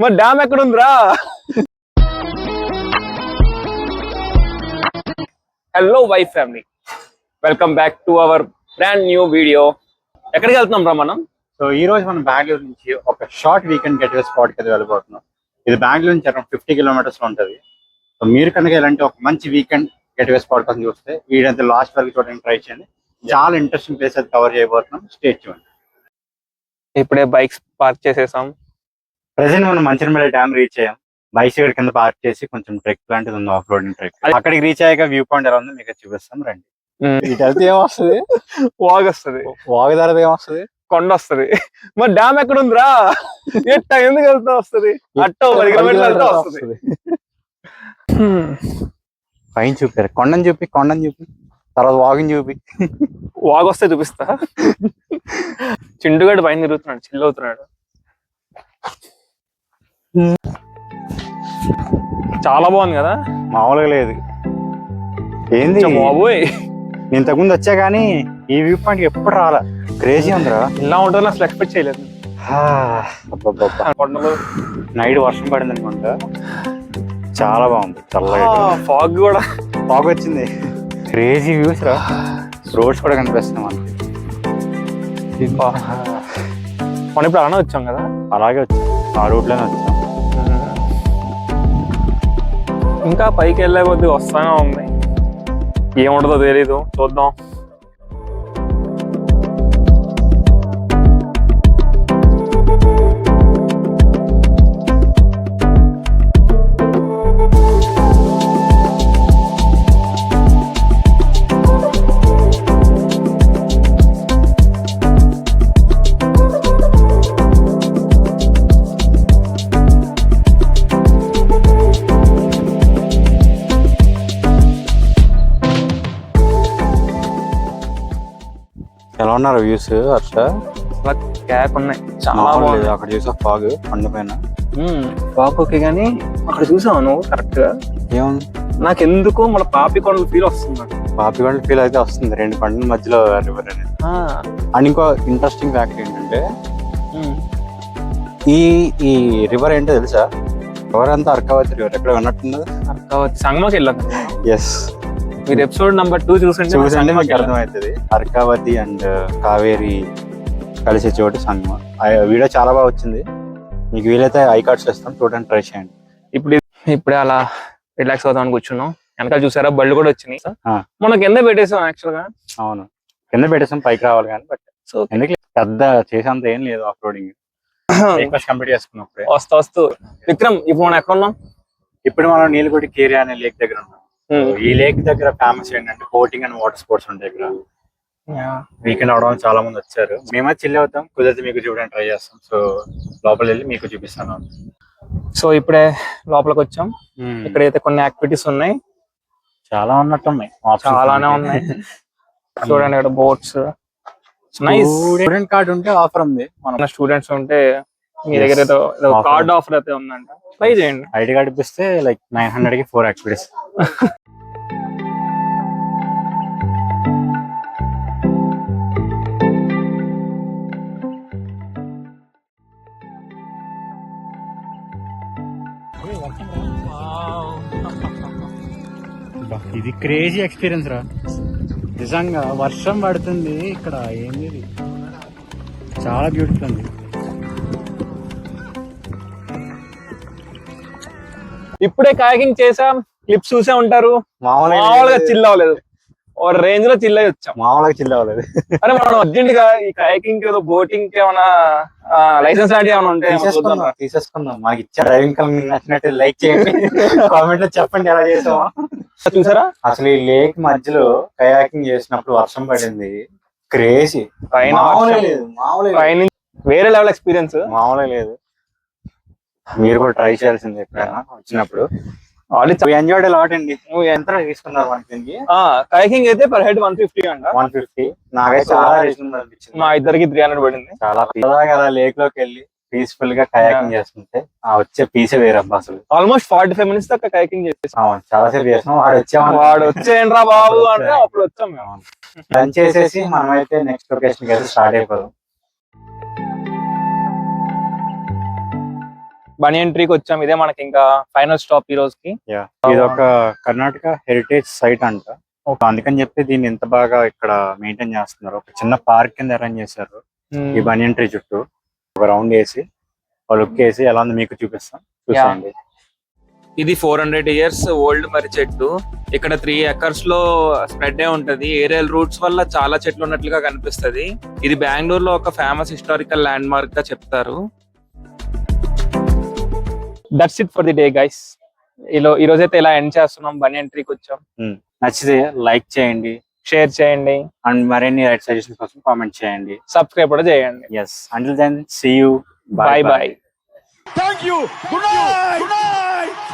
మరి డ్యామ్ ఎక్కడ ఉందిరా? Hello wife family, welcome back to our brand new video. ఎక్కడికి వెళ్తున్నాం రా మనం? సో ఈ రోజు మనం బెంగళూరు నుంచి ఒక షార్ట్ వీకెండ్ గెట్వే స్పాట్ కి వెళ్ళిపోతున్నాం. ఇది బెంగళూరు నుంచి అరౌండ్ 50 కిలోమీటర్స్ లో ఉంటది. సో మీరు కనుక ఇలాంటి ఒక మంచి వీకెండ్ గెట్వే స్పాట్ కోసం చూస్తే వీడంతా లాస్ట్ వరకు చూడడానికి ట్రై చేయండి. చాలా ఇంట్రెస్టింగ్ ప్లేస్ అది కవర్ చేయబోతున్నాం. Stay tuned. ఇప్పుడే బైక్స్ పార్క్ చేసేసాం. ప్రెసెంట్ మనం మంచిర్యాల డ్యామ్ రీచ్ అయ్యాం. బైక్స్ ఇక్కడ కింద పార్క్ చేసి కొంచెం ట్రెక్ లాంటిది ఉంది, ఆఫ్ రోడింగ్ ట్రెక్. అక్కడికి రీచ్ అయ్యాక వ్యూ పాయింట్ ఎలా ఉందో మీకు చూపిస్తాం రండి. ఇటు వెళ్తే ఏమొస్తుంది? వాగ్ వస్తుంది. వాగు తర్వాత ఏమొస్తుంది? కొండ వస్తుంది. మరి డ్యామ్ ఎక్కడ ఉందిరా? ఎట్ట ఎందుకు వెళ్తా వస్తుంది? అట్ట 10 కిలోమీటర్లు వెళ్తా వస్తుంది. పైన చూపారు, కొండని చూపి తర్వాత వాగుని చూపి. వాగ్ వస్తే చూపిస్తా. చింటుగాడు పైన తిరుగుతున్నాడు, చిల్ అవుతున్నాడు. చాలా బాగుంది కదా, మామూలుగా లేదు. ఏంది బాబోయ్, ఇంతకుముందు వచ్చా కానీ ఈ వ్యూ పాయింట్ ఎప్పుడు రాలా. క్రేజీ ఉందిరా. ఇలా ఉంటుందని అసలు ఎక్స్పెక్ట్ చేయలేదు. కొండలు నైట్ వర్షం పడింది అనుకుంటా, చాలా బాగుంది. చల్లగా ఫాగ్ కూడా ఫాగ్ వచ్చింది. క్రేజీ వ్యూస్ రా. రోడ్స్ కూడా కనిపిస్తున్నాయి మనకి. మనం ఇప్పుడు అలానే వచ్చాం కదా. అలాగే వచ్చాం, ఆ రూట్ లోనే వచ్చాం. ఇంకా పైకి వెళ్ళే కొద్ది వస్తానే ఉంది. ఏముంటుందో తెలీదు, చూద్దాం. ఎలా ఉన్నారు వ్యూస్ హర్ష? క్యాక్ ఉన్నాయి, చాలా బాగుంది. అక్కడ చూసా ఫాగ్ కొండ పైన. ఫాగ్ ఓకే, కానీ అక్కడ చూసావు నువ్వు కరెక్ట్ గా? ఏముంది, నాకు ఎందుకు మన పాపి కొండలు ఫీల్ వస్తుంది. పాపి కొండల ఫీల్ అయితే వస్తుంది, రెండు కొండల మధ్యలో రివర్ అనేది. అండ్ ఇంకో ఇంట్రెస్టింగ్ ఫ్యాక్ట్ ఏంటంటే ఈ రివర్ ఏంటో తెలుసా? రివర్ అంతా అర్కావతి రివర్. ఎక్కడ ఉన్నట్టున్నది అర్కావతి సంగమకి వెళ్ళాను. ఎస్, మీరు ఎపిసోడ్ నెంబర్ 2 చూసంటే మీకు అర్థమవుతుంది. అర్కావతి అండ్ కావేరి కలిసే చోటు సంగమం. వీడియో చాలా బాగా వచ్చింది. మీకు వీలైతే ఐ కార్డ్స్ ఇస్తాం, చూడండి, ట్రై చేయండి. ఇప్పుడే అలా రిలాక్స్ అవుతామని కూర్చున్నాం. వెనకాల చూసారా బళ్ళు కూడా వచ్చినాయి. మనం కింద పెట్టేసాం యాక్చువల్ గా. అవును, కింద పెట్టేసాం, పైకి రావాలి కానీ. బట్ సో ఎందుకు పెద్ద చేసేంత ఏం లేదు ఆఫ్ రోడింగ్. కంప్లీట్ చేసుకున్నప్పుడు వస్తూ విక్రమ్, ఇప్పుడు మనం ఎక్కడ ఉన్నాం? ఇప్పుడు మనం నీలగుడి కేరియా అనే లేక్ దగ్గర ఉన్నాం. ఈ లేక్ దగ్గర ఫేమస్ ఏంటంటే బోటింగ్ అండ్ వాటర్ స్పోర్ట్స్ ఉంటాయి ఇక్కడ. వీకెండ్ అవడం చాలా మంది వచ్చారు. మేమే చిల్ అవుతాం, కుదిరితే మీకు చూడడానికి ట్రై చేస్తాం. సో లోపల వెళ్ళి మీకు చూపిస్తాను. సో ఇప్పుడే లోపలికి వచ్చాం. ఇక్కడైతే కొన్ని యాక్టివిటీస్ ఉన్నాయి, చాలా ఉన్నట్టున్నాయి, చాలానే ఉన్నాయి. చూడండి, ఇక్కడ బోట్స్. స్టూడెంట్ కార్డ్ ఉంటే ఆఫర్ ఉంది. మన స్టూడెంట్స్ ఉంటే మీ దగ్గర ఏదో కార్డ్ ఆఫర్ అయితే ఉందంట, ట్రై చేయండి. ఐడి కార్డ్ ఇప్పిస్తే లైక్ 900 కి 4 యాక్టివిటీస్. ఇది క్రేజీ ఎక్స్పీరియన్స్ రా. నిజంగా వర్షం పడుతుంది ఇక్కడ. ఏంది, చాలా బ్యూటిఫుల్ ఉంది. ఇప్పుడే కాకింగ్ చేసాం, క్లిప్స్ చూసే ఉంటారు. మామూలుగా చిల్ అవ్వలేదు, ఓ రేంజ్ లో చిల్ అయ్యి వచ్చాం. మామూలుగా చిల్ అవ్వలేదు. అరే మనం అర్జెంట్ గా ఈ కాకింగ్ ఏదో బోటింగ్ ఏమైనా లైసెన్స్ లాంటి ఏమైనా ఉంటే తీసేసుకుందాం. మాకు ఇచ్చా డ్రైవింగ్ కంపెనీ నచ్చినట్టు లైక్ చేయండి, కామెంట్ లో చెప్పండి ఎలా చేసామా. చూసారా, అసలు ఈ లేక్ మధ్యలో కయాకింగ్ చేసినప్పుడు వర్షం పడింది. క్రేజీ, వేరే లెవెల్ ఎక్స్పీరియన్స్, మామూలుగా లేదు. మీరు కూడా ట్రై చేయాల్సింది ఎప్పుడైనా వచ్చినప్పుడు. ఎంజాయ్డ్ లాట్ అండి. నువ్వు ఎంత తీసుకున్నారు మనకి దీనికి? కయాకింగ్ అయితే పర్ హెడ్ 150 అంట. 150. నాకైతే చాలా రీజనబుల్ అనిపించింది. మా ఇద్దరికి 300 పడింది. చాలా కదా లేక్ లోకి వెళ్ళి పీస్ఫుల్ గా కయాకింగ్ చేస్తుంటే ఆ వచ్చే పీసే వేరబ్బా. అసలు ఆల్మోస్ట్ 45 మినిట్స్ దాకా కయాకింగ్ చేసేసాం. చాలా సేపు చేసాం. వాడు వచ్చేయండి రా బాబు అంటే అప్పుడు వచ్చాం మేము. లంచ్ చేసేసి మనమైతే నెక్స్ట్ లొకేషన్ కి అయితే స్టార్ట్ అయిపోదాం. బనియన్ ట్రీకి వచ్చాం. ఇదే మనకి ఇంకా ఫైనల్ స్టాప్ ఈ రోజుకి. ఇది ఒక కర్ణాటక హెరిటేజ్ సైట్ అంట. అందుకని చెప్పి దీన్ని ఎంత బాగా ఇక్కడ మెయింటైన్ చేస్తున్నారు. ఒక చిన్న పార్క్ కింద అరేంజ్ చేశారు ఈ బనియన్ ట్రీ చుట్టూ. ఒక రౌండ్ వేసి లుక్ వేసి ఎలా ఉంది మీకు చూపిస్తాం, చూసేయండి. ఇది 400 years ఓల్డ్ మరి చెట్టు. ఇక్కడ 3 acres లో స్ప్రెడ్ ఏ ఉంటది. ఏరియల్ రూట్స్ వల్ల చాలా చెట్లు ఉన్నట్లుగా కనిపిస్తది. ఇది బెంగళూరులో ఒక ఫేమస్ హిస్టారికల్ ల్యాండ్ మార్క్ గా చెప్తారు. That's it for the day guys. ఈ రోజైతే ఇలా ఎండ్ చేస్తున్నాం. బనియన్ ట్రీకి వచ్చాం. నచ్చితే లైక్ చేయండి, షేర్ చేయండి, అండ్ మరిన్ని రైట్ సజెషన్స్ కోసం కామెంట్ చేయండి, సబ్స్క్రైబ్ కూడా చేయండి. yes until then see you, bye bye. Thank you. Good night. Good night.